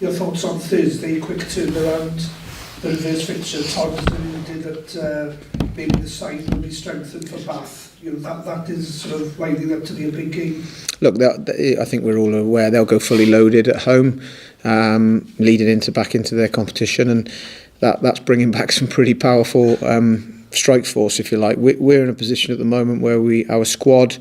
Your thoughts on Thursday, quick turnaround, the reverse fixture, Todd alluded that maybe the side will be strengthened for Bath. You know, that is sort of lining up to be a big game. Look, I think we're all aware they'll go fully loaded at home, leading back into their competition, and that's bringing back some pretty powerful strike force, if you like. We're in a position at the moment where our squad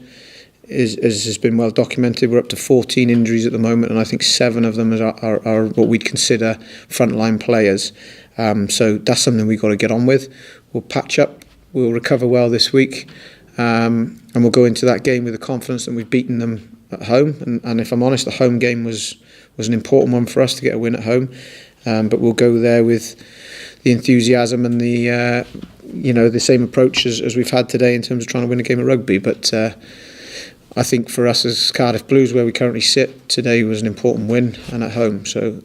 has been well documented. We're up to 14 injuries at the moment, and I think 7 of them are what we'd consider frontline players. So that's something we've got to get on with. We'll patch up, we'll recover well this week, and we'll go into that game with the confidence that we've beaten them at home. And if I'm honest, the home game was an important one for us to get a win at home. But we'll go there with the enthusiasm and the same approach as we've had today in terms of trying to win a game of rugby. But I think for us as Cardiff Blues, where we currently sit, today was an important win and at home. So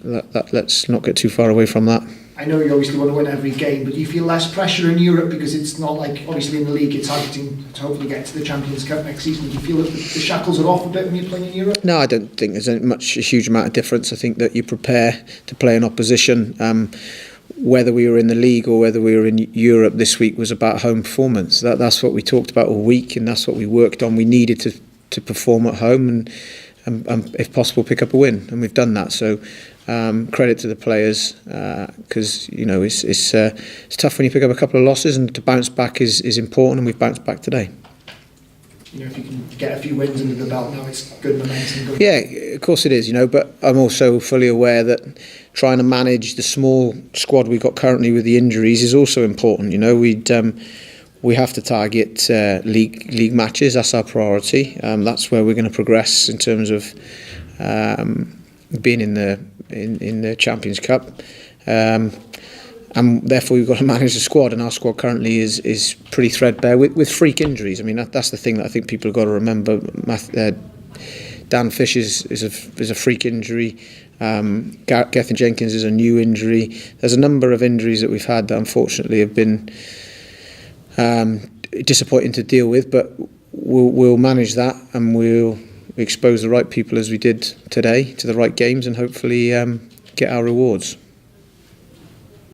let's not get too far away from that. I know you obviously want to win every game, but do you feel less pressure in Europe because it's not like, obviously in the league, it's targeting to hopefully get to the Champions Cup next season? Do you feel that the shackles are off a bit when you're playing in Europe? No, I don't think there's a huge amount of difference. I think that you prepare to play an opposition. Whether we were in the league or whether we were in Europe this week was about home performance. That's what we talked about all week, and that's what we worked on. We needed to perform at home and if possible pick up a win, and we've done that. So credit to the players, because it's tough when you pick up a couple of losses, and to bounce back is important, and we've bounced back today. If you can get a few wins under the belt now, it's good momentum. Yeah, of course it is, but I'm also fully aware that trying to manage the small squad we've got currently with the injuries is also important. We have to target league matches. That's our priority. That's where we're going to progress in terms of being in the Champions Cup. And therefore we've got to manage the squad, and our squad currently is pretty threadbare with freak injuries. I mean, that's the thing that I think people have got to remember. Dan Fish is a freak injury. Gethin Jenkins is a new injury. There's a number of injuries that we've had that unfortunately have been disappointing to deal with, but we'll manage that, and we'll expose the right people as we did today to the right games, and hopefully get our rewards.